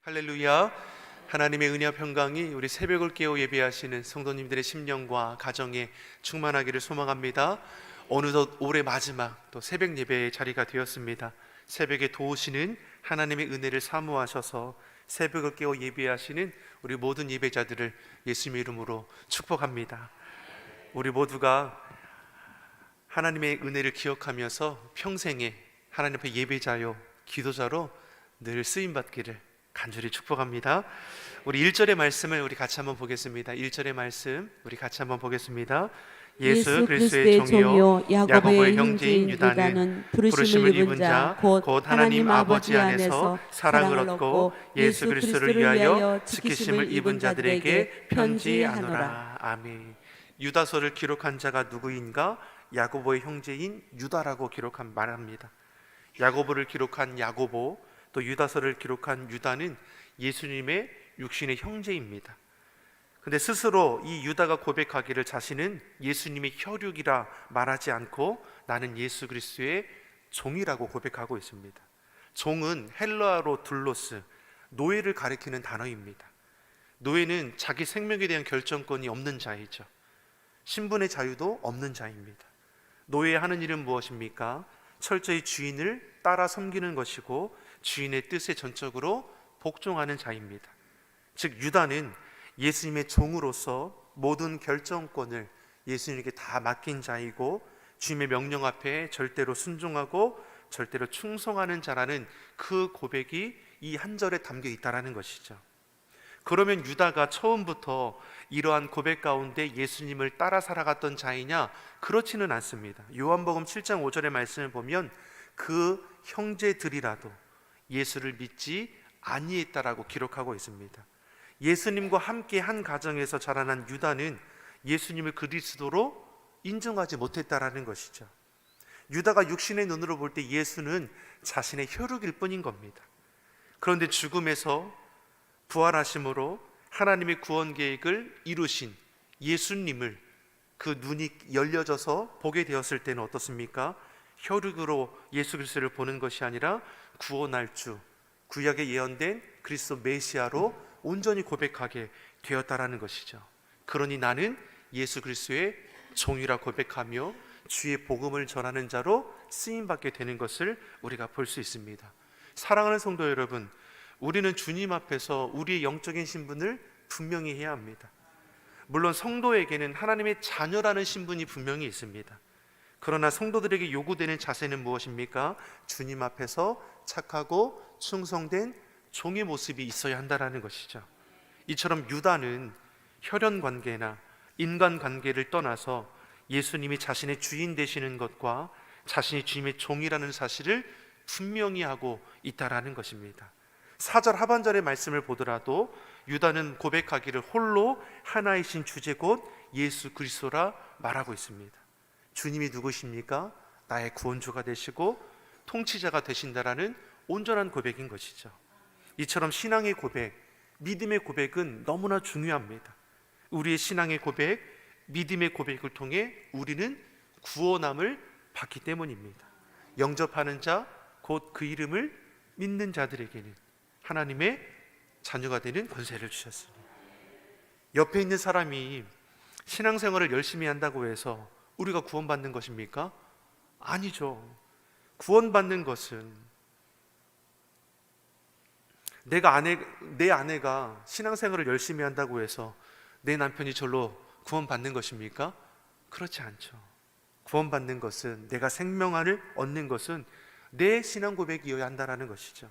할렐루야. 하나님의 은혜와 평강이 우리 새벽을 깨워 예배하시는 성도님들의 심령과 가정에 충만하기를 소망합니다. 어느덧 올해 마지막 또 새벽 예배의 자리가 되었습니다. 새벽에 도우시는 하나님의 은혜를 사모하셔서 새벽을 깨워 예배하시는 우리 모든 예배자들을 예수님의 이름으로 축복합니다. 우리 모두가 하나님의 은혜를 기억하면서 평생에 하나님 앞에 예배자요 기도자로 늘 쓰임받기를 간절히 축복합니다. 우리 1절의 말씀을 우리 같이 한번 보겠습니다. 1절의 말씀 우리 같이 한번 보겠습니다. 예수 그리스도의 종이요 야고보의 형제인 유다는 부르심을 입은 자 곧 하나님 아버지 안에서 사랑을 얻고 예수 그리스도를 위하여 지키심을 입은 자들에게 편지하노라. 아멘. 유다서를 기록한 자가 누구인가? 야고보의 형제인 유다라고 말합니다. 야고보를 기록한 야고보, 또 유다서를 기록한 유다는 예수님의 육신의 형제입니다. 근데 스스로 이 유다가 고백하기를 자신은 예수님의 혈육이라 말하지 않고 나는 예수 그리스도의 종이라고 고백하고 있습니다. 종은 헬라어로 둘로스, 노예를 가리키는 단어입니다. 노예는 자기 생명에 대한 결정권이 없는 자이죠. 신분의 자유도 없는 자입니다. 노예의 하는 일은 무엇입니까? 철저히 주인을 따라 섬기는 것이고 주인의 뜻에 전적으로 복종하는 자입니다. 즉 유다는 예수님의 종으로서 모든 결정권을 예수님께 다 맡긴 자이고 주님의 명령 앞에 절대로 순종하고 절대로 충성하는 자라는 그 고백이 이 한 절에 담겨 있다는 것이죠. 그러면 유다가 처음부터 이러한 고백 가운데 예수님을 따라 살아갔던 자이냐? 그렇지는 않습니다. 요한복음 7장 5절의 말씀을 보면 그 형제들이라도 예수를 믿지 아니했다라고 기록하고 있습니다. 예수님과 함께 한 가정에서 자라난 유다는 예수님을 그리스도로 인정하지 못했다라는 것이죠. 유다가 육신의 눈으로 볼 때 예수는 자신의 혈육일 뿐인 겁니다. 그런데 죽음에서 부활하심으로 하나님의 구원 계획을 이루신 예수님을 그 눈이 열려져서 보게 되었을 때는 어떻습니까? 혈육으로 예수 그리스도를 보는 것이 아니라 구원할 주, 구약에 예언된 그리스도 메시아로 온전히 고백하게 되었다라는 것이죠. 그러니 나는 예수 그리스도의 종이라 고백하며 주의 복음을 전하는 자로 쓰임받게 되는 것을 우리가 볼 수 있습니다. 사랑하는 성도 여러분, 우리는 주님 앞에서 우리의 영적인 신분을 분명히 해야 합니다. 물론 성도에게는 하나님의 자녀라는 신분이 분명히 있습니다. 그러나 성도들에게 요구되는 자세는 무엇입니까? 주님 앞에서 착하고 충성된 종의 모습이 있어야 한다는 것이죠. 이처럼 유다는 혈연 관계나 인간 관계를 떠나서 예수님이 자신의 주인 되시는 것과 자신이 주님의 종이라는 사실을 분명히 하고 있다는 것입니다. 4절 하반절의 말씀을 보더라도 유다는 고백하기를 홀로 하나이신 주제 곧 예수 그리스도라 말하고 있습니다. 주님이 누구십니까? 나의 구원주가 되시고 통치자가 되신다라는 온전한 고백인 것이죠. 이처럼 신앙의 고백, 믿음의 고백은 너무나 중요합니다. 우리의 신앙의 고백, 믿음의 고백을 통해 우리는 구원함을 받기 때문입니다. 영접하는 자, 곧 그 이름을 믿는 자들에게는 하나님의 자녀가 되는 권세를 주셨습니다. 옆에 있는 사람이 신앙생활을 열심히 한다고 해서 우리가 구원받는 것입니까? 아니죠. 구원받는 것은 내 아내가 신앙생활을 열심히 한다고 해서 내 남편이 절로 구원받는 것입니까? 그렇지 않죠. 구원받는 것은, 내가 생명을 얻는 것은 내 신앙 고백이어야 한다는 것이죠.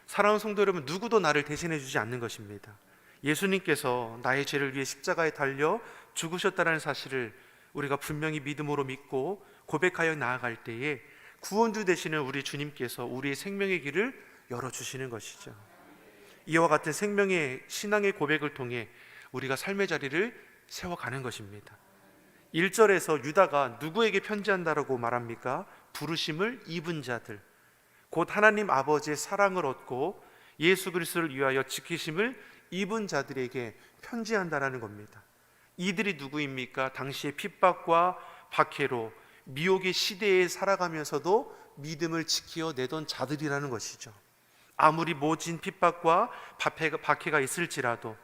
사랑하는 성도 여러분, 누구도 나를 대신해 주지 않는 것입니다. 예수님께서 나의 죄를 위해 십자가에 달려 죽으셨다는 사실을 우리가 분명히 믿음으로 믿고 고백하여 나아갈 때에 구원주 되시는 우리 주님께서 우리의 생명의 길을 열어주시는 것이죠. 이와 같은 생명의 신앙의 고백을 통해 우리가 삶의 자리를 세워가는 것입니다. 1절에서 유다가 누구에게 편지한다라고 말합니까? 부르심을 입은 자들, 곧 하나님 아버지의 사랑을 얻고 예수 그리스도를 위하여 지키심을 입은 자들에게 편지한다라는 겁니다. 이들이 누구입니까? 당시의 핍박과 박해로 미혹의 시대에 살아가면서도 믿음을 지켜내던 자들이라는 것이죠. 아무리 모진 핍박과 박해가 있을지라도,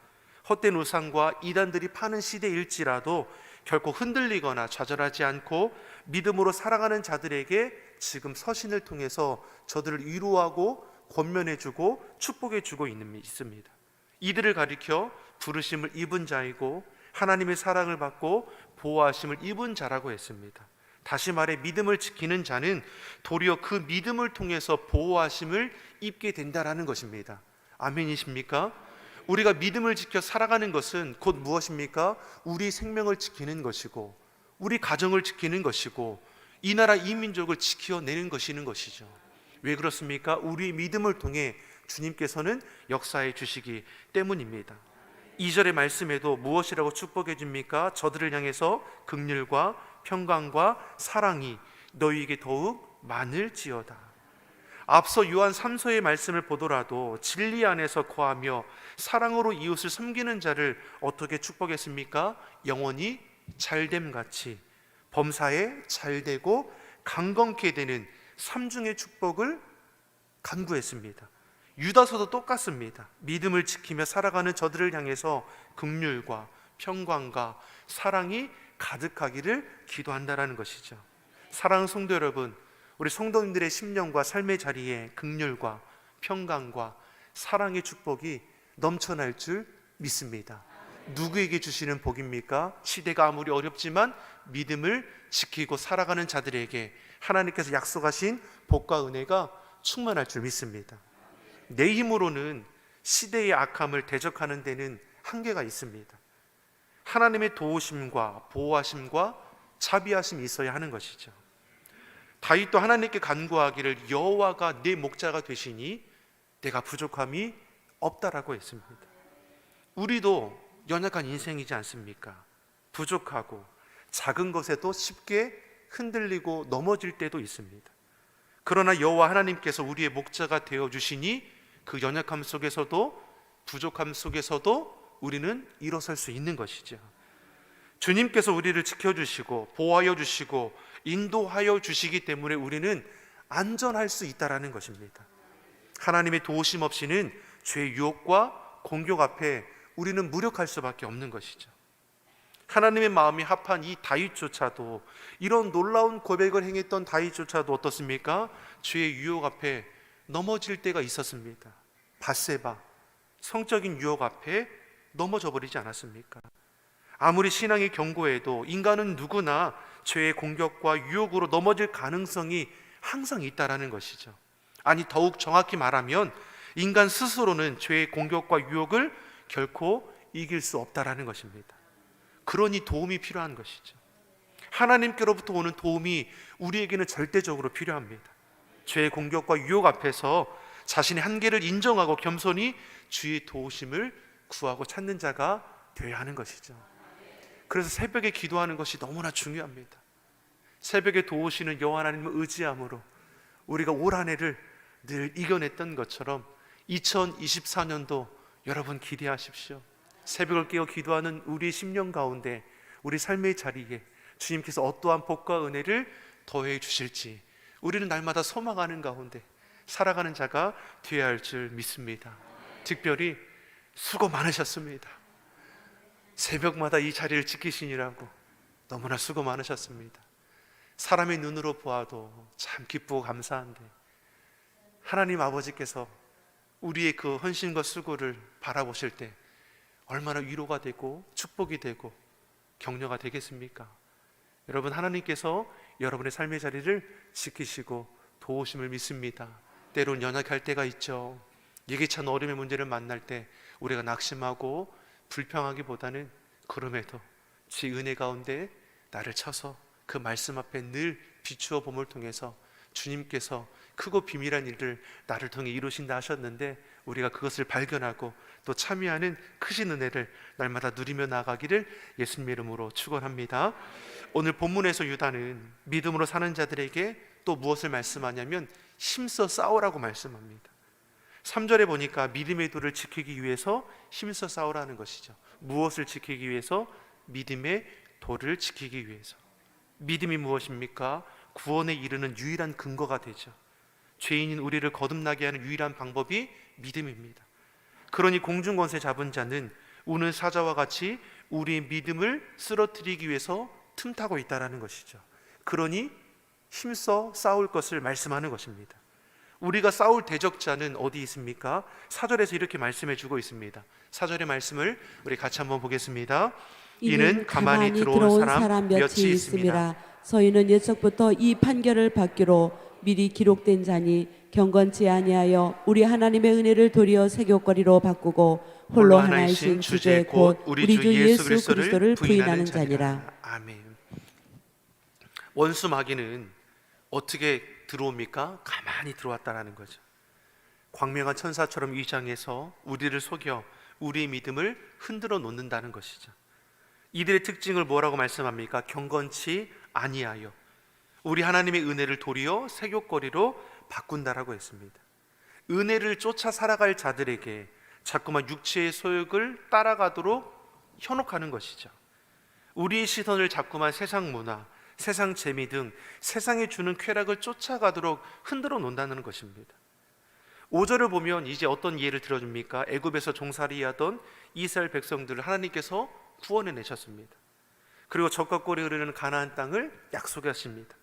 헛된 우상과 이단들이 파는 시대일지라도 결코 흔들리거나 좌절하지 않고 믿음으로 살아가는 자들에게 지금 서신을 통해서 저들을 위로하고 권면해주고 축복해주고 있습니다. 이들을 가리켜 부르심을 입은 자이고 하나님의 사랑을 받고 보호하심을 입은 자라고 했습니다. 다시 말해 믿음을 지키는 자는 도리어 그 믿음을 통해서 보호하심을 입게 된다라는 것입니다. 아멘이십니까? 우리가 믿음을 지켜 살아가는 것은 곧 무엇입니까? 우리 생명을 지키는 것이고 우리 가정을 지키는 것이고 이 나라 이 민족을 지켜내는 것이죠. 왜 그렇습니까? 우리 믿음을 통해 주님께서는 역사해 주시기 때문입니다. 2절의 말씀에도 무엇이라고 축복해 줍니까? 저들을 향해서 긍휼과 평강과 사랑이 너희에게 더욱 많을지어다. 앞서 요한 3서의 말씀을 보더라도 진리 안에서 거하며 사랑으로 이웃을 섬기는 자를 어떻게 축복했습니까? 영원히 잘됨같이 범사에 잘되고 강건케 되는 삼중의 축복을 간구했습니다. 유다서도 똑같습니다. 믿음을 지키며 살아가는 저들을 향해서 긍휼과 평강과 사랑이 가득하기를 기도한다라는 것이죠. 사랑하는 성도 여러분, 우리 성도님들의 심령과 삶의 자리에 긍휼과 평강과 사랑의 축복이 넘쳐날 줄 믿습니다. 누구에게 주시는 복입니까? 시대가 아무리 어렵지만 믿음을 지키고 살아가는 자들에게 하나님께서 약속하신 복과 은혜가 충만할 줄 믿습니다. 내 힘으로는 시대의 악함을 대적하는 데는 한계가 있습니다. 하나님의 도우심과 보호하심과 자비하심이 있어야 하는 것이죠. 다윗도 하나님께 간구하기를 여호와가 내 목자가 되시니 내가 부족함이 없다라고 했습니다. 우리도 연약한 인생이지 않습니까? 부족하고 작은 것에도 쉽게 흔들리고 넘어질 때도 있습니다. 그러나 여호와 하나님께서 우리의 목자가 되어 주시니 그 연약함 속에서도 부족함 속에서도 우리는 일어설 수 있는 것이죠. 주님께서 우리를 지켜주시고 보호하여 주시고 인도하여 주시기 때문에 우리는 안전할 수 있다는 것입니다. 하나님의 도우심 없이는 죄의 유혹과 공격 앞에 우리는 무력할 수밖에 없는 것이죠. 하나님의 마음이 합한 이 다윗조차도, 이런 놀라운 고백을 행했던 다윗조차도 어떻습니까? 죄의 유혹 앞에 넘어질 때가 있었습니다. 밧세바, 성적인 유혹 앞에 넘어져 버리지 않았습니까? 아무리 신앙이 견고해도 인간은 누구나 죄의 공격과 유혹으로 넘어질 가능성이 항상 있다라는 것이죠. 아니, 더욱 정확히 말하면 인간 스스로는 죄의 공격과 유혹을 결코 이길 수 없다라는 것입니다. 그러니 도움이 필요한 것이죠. 하나님께로부터 오는 도움이 우리에게는 절대적으로 필요합니다. 죄의 공격과 유혹 앞에서 자신의 한계를 인정하고 겸손히 주의 도우심을 구하고 찾는 자가 되어야 하는 것이죠. 그래서 새벽에 기도하는 것이 너무나 중요합니다. 새벽에 도우시는 여호와 하나님을 의지함으로 우리가 올 한 해를 늘 이겨냈던 것처럼 2024년도 여러분 기대하십시오. 새벽을 깨어 기도하는 우리의 심령 가운데, 우리 삶의 자리에 주님께서 어떠한 복과 은혜를 더해 주실지 우리는 날마다 소망하는 가운데 살아가는 자가 되어야 할 줄 믿습니다. 특별히 수고 많으셨습니다. 새벽마다 이 자리를 지키시느라고 너무나 수고 많으셨습니다. 사람의 눈으로 보아도 참 기쁘고 감사한데 하나님 아버지께서 우리의 그 헌신과 수고를 바라보실 때 얼마나 위로가 되고 축복이 되고 격려가 되겠습니까? 여러분, 하나님께서 여러분의 삶의 자리를 지키시고 도우심을 믿습니다. 때론 연약할 때가 있죠. 예기치 어려움의 문제를 만날 때 우리가 낙심하고 불평하기보다는 그럼에도 지 은혜 가운데 나를 쳐서 그 말씀 앞에 늘 비추어 봄을 통해서 주님께서 크고 비밀한 일을 나를 통해 이루신다 하셨는데 우리가 그것을 발견하고 또 참여하는 크신 은혜를 날마다 누리며 나가기를 예수님의 이름으로 축원합니다. 오늘 본문에서 유다는 믿음으로 사는 자들에게 또 무엇을 말씀하냐면 힘써 싸우라고 말씀합니다. 3절에 보니까 믿음의 도를 지키기 위해서 힘써 싸우라는 것이죠. 무엇을 지키기 위해서? 믿음의 도를 지키기 위해서. 믿음이 무엇입니까? 구원에 이르는 유일한 근거가 되죠. 죄인인 우리를 거듭나게 하는 유일한 방법이 믿음입니다. 그러니 공중권세 잡은 자는 우는 사자와 같이 우리의 믿음을 쓰러뜨리기 위해서 틈타고 있다는 것이죠. 그러니 힘써 싸울 것을 말씀하는 것입니다. 우리가 싸울 대적자는 어디 있습니까? 4절에서 이렇게 말씀해 주고 있습니다. 4절의 말씀을 우리 같이 한번 보겠습니다. 이는 가만히 들어온 사람 몇이 있습니다. 저희는 옛적부터 이 판결을 받기로 미리 기록된 자니 경건치 아니하여 우리 하나님의 은혜를 도리어 세교거리로 바꾸고 홀로 하나이신 주제 곧 우리 주 예수 그리스도를 부인하는 자니라. 아멘. 원수 마귀는 어떻게 들어옵니까? 가만히 들어왔다라는 거죠. 광명한 천사처럼 위장해서 우리를 속여 우리의 믿음을 흔들어 놓는다는 것이죠. 이들의 특징을 뭐라고 말씀합니까? 경건치 아니하여 우리 하나님의 은혜를 도리어 세교거리로 바꾼다라고 했습니다. 은혜를 쫓아 살아갈 자들에게 자꾸만 육체의 소욕을 따라가도록 현혹하는 것이죠. 우리의 시선을 자꾸만 세상 문화, 세상 재미 등 세상이 주는 쾌락을 쫓아가도록 흔들어 놓는다는 것입니다. 5절을 보면 이제 어떤 예를 들어줍니까? 애굽에서 종살이하던 이스라엘 백성들을 하나님께서 구원해 내셨습니다. 그리고 적과 꼴이 흐르는 가나안 땅을 약속하십니다.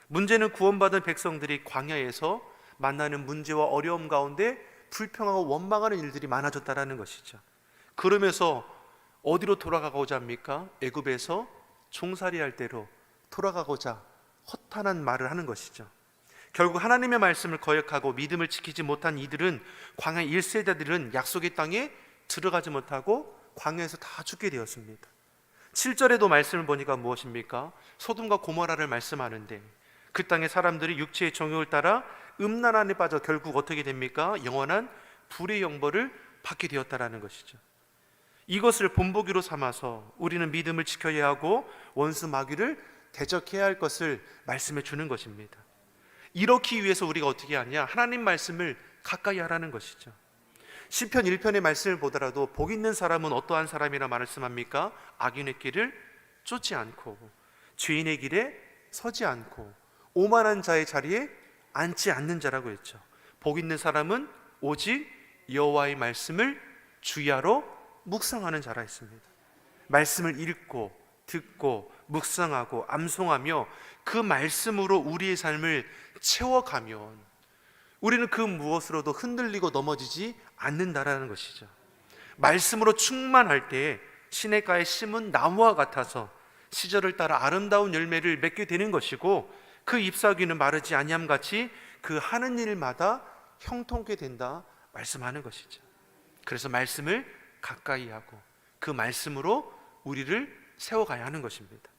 문제는 구원받은 백성들이 광야에서 만나는 문제와 어려움 가운데 불평하고 원망하는 일들이 많아졌다는 것이죠. 그러면서 어디로 돌아가고자 합니까? 애굽에서 종살이할 때로 돌아가고자 허탄한 말을 하는 것이죠. 결국 하나님의 말씀을 거역하고 믿음을 지키지 못한 이들은 광야 1세대들은 약속의 땅에 들어가지 못하고 광야에서 다 죽게 되었습니다. 7절에도 말씀을 보니까 무엇입니까? 소돔과 고모라를 말씀하는데 그 땅의 사람들이 육체의 정욕을 따라 음란함에 빠져 결국 어떻게 됩니까? 영원한 불의 영벌을 받게 되었다라는 것이죠. 이것을 본보기로 삼아서 우리는 믿음을 지켜야 하고 원수 마귀를 대적해야 할 것을 말씀해 주는 것입니다. 이렇기 위해서 우리가 어떻게 하냐? 하나님 말씀을 가까이 하라는 것이죠. 시편 1편의 말씀을 보더라도 복 있는 사람은 어떠한 사람이라 말씀합니까? 악인의 길을 쫓지 않고 죄인의 길에 서지 않고 오만한 자의 자리에 앉지 않는 자라고 했죠. 복 있는 사람은 오직 여호와의 말씀을 주야로 묵상하는 자라 했습니다. 말씀을 읽고 듣고 묵상하고 암송하며 그 말씀으로 우리의 삶을 채워가면 우리는 그 무엇으로도 흔들리고 넘어지지 않는다라는 것이죠. 말씀으로 충만할 때 시냇가에 심은 나무와 같아서 시절을 따라 아름다운 열매를 맺게 되는 것이고 그 잎사귀는 마르지 아니함 같이 그 하는 일마다 형통케 된다 말씀하는 것이죠. 그래서 말씀을 가까이 하고 그 말씀으로 우리를 세워가야 하는 것입니다.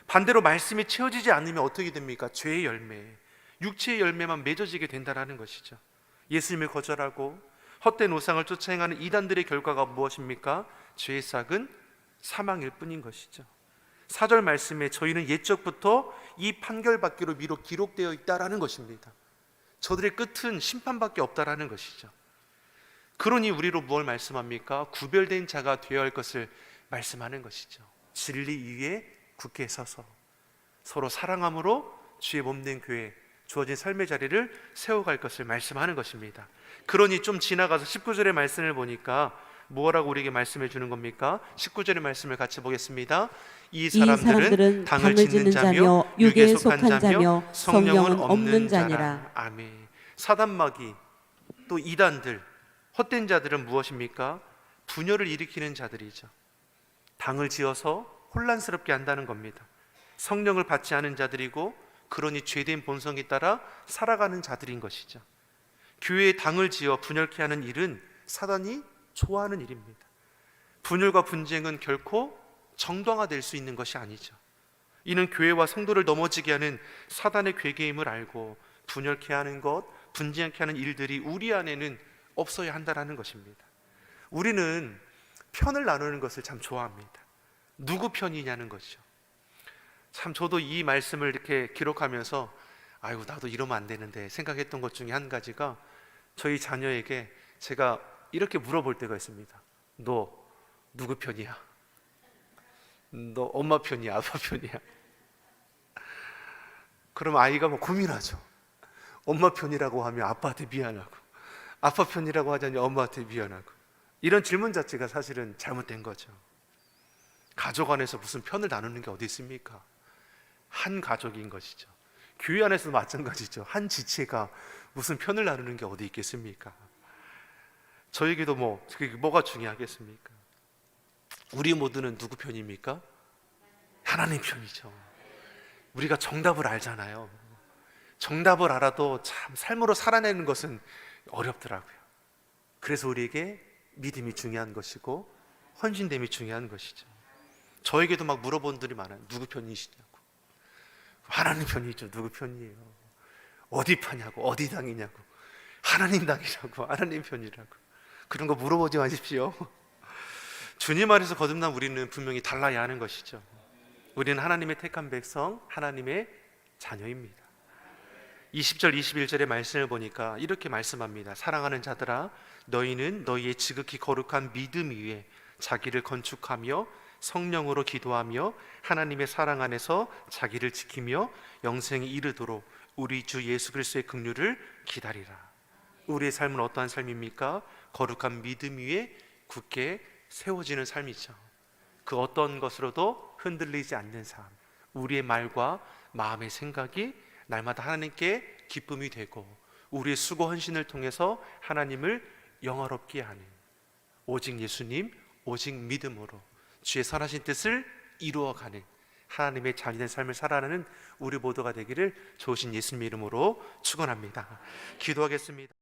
반대로 말씀이 채워지지 않으면 어떻게 됩니까? 죄의 열매, 육체의 열매만 맺어지게 된다는 것이죠. 예수님을 거절하고 헛된 우상을 쫓아 행하는 이단들의 결과가 무엇입니까? 죄의 싹은 사망일 뿐인 것이죠. 4절 말씀에 저희는 옛적부터 이 판결받기로 미로 기록되어 있다라는 것입니다. 저들의 끝은 심판밖에 없다라는 것이죠. 그러니 우리로 무엇을 말씀합니까? 구별된 자가 되어야 할 것을 말씀하는 것이죠. 진리 위에 굳게 서서 서로 사랑함으로 주의 몸된 교회 주어진 삶의 자리를 세워갈 것을 말씀하는 것입니다. 그러니 좀 지나가서 19절의 말씀을 보니까 뭐라고 우리에게 말씀해 주는 겁니까? 19절의 말씀을 같이 보겠습니다. 이 사람들은 당을 짓는 자며 육에 속한 자며 성령은 없는 자니라. 아멘. 사단마귀 또 이단들 헛된 자들은 무엇입니까? 분열을 일으키는 자들이죠. 당을 지어서 혼란스럽게 한다는 겁니다. 성령을 받지 않은 자들이고 그러니 죄된 본성에 따라 살아가는 자들인 것이죠. 교회에 당을 지어 분열케 하는 일은 사단이 좋아하는 일입니다. 분열과 분쟁은 결코 정당화될 수 있는 것이 아니죠. 이는 교회와 성도를 넘어지게 하는 사단의 괴계임을 알고 분열케 하는 것, 분쟁케 하는 일들이 우리 안에는 없어야 한다는 것입니다. 우리는 편을 나누는 것을 참 좋아합니다. 누구 편이냐는 것이죠. 참 저도 이 말씀을 이렇게 기록하면서 아이고 나도 이러면 안 되는데 생각했던 것 중에 한 가지가 저희 자녀에게 제가 이렇게 물어볼 때가 있습니다. 너 누구 편이야? 너 엄마 편이야? 아빠 편이야? 그럼 아이가 뭐 고민하죠. 엄마 편이라고 하면 아빠한테 미안하고, 아빠 편이라고 하자니 엄마한테 미안하고, 이런 질문 자체가 사실은 잘못된 거죠. 가족 안에서 무슨 편을 나누는 게 어디 있습니까? 한 가족인 것이죠. 교회 안에서도 마찬가지죠. 한 지체가 무슨 편을 나누는 게 어디 있겠습니까? 저에게도 그게 뭐가 중요하겠습니까? 우리 모두는 누구 편입니까? 하나님 편이죠. 우리가 정답을 알잖아요. 정답을 알아도 참 삶으로 살아내는 것은 어렵더라고요. 그래서 우리에게 믿음이 중요한 것이고 헌신됨이 중요한 것이죠. 저에게도 막 물어본 분들이 많아요. 누구 편이시냐고. 하나님 편이죠. 누구 편이에요? 어디 파냐고, 어디 당이냐고, 하나님 당이라고, 하나님 편이라고. 그런 거 물어보지 마십시오. 주님 안에서 거듭난 우리는 분명히 달라야 하는 것이죠. 우리는 하나님의 택한 백성, 하나님의 자녀입니다. 20절 21절의 말씀을 보니까 이렇게 말씀합니다. 사랑하는 자들아, 너희는 너희의 지극히 거룩한 믿음 위에 자기를 건축하며 성령으로 기도하며 하나님의 사랑 안에서 자기를 지키며 영생에 이르도록 우리 주 예수 그리스도의 긍휼을 기다리라. 우리의 삶은 어떠한 삶입니까? 거룩한 믿음 위에 굳게 세워지는 삶이죠. 그 어떤 것으로도 흔들리지 않는 삶. 우리의 말과 마음의 생각이 날마다 하나님께 기쁨이 되고 우리의 수고 헌신을 통해서 하나님을 영화롭게 하는, 오직 예수님, 오직 믿음으로 주의 선하신 뜻을 이루어가는 하나님의 자녀된 삶을 살아가는 우리 모두가 되기를 좋으신 예수님 이름으로 축원합니다. 기도하겠습니다.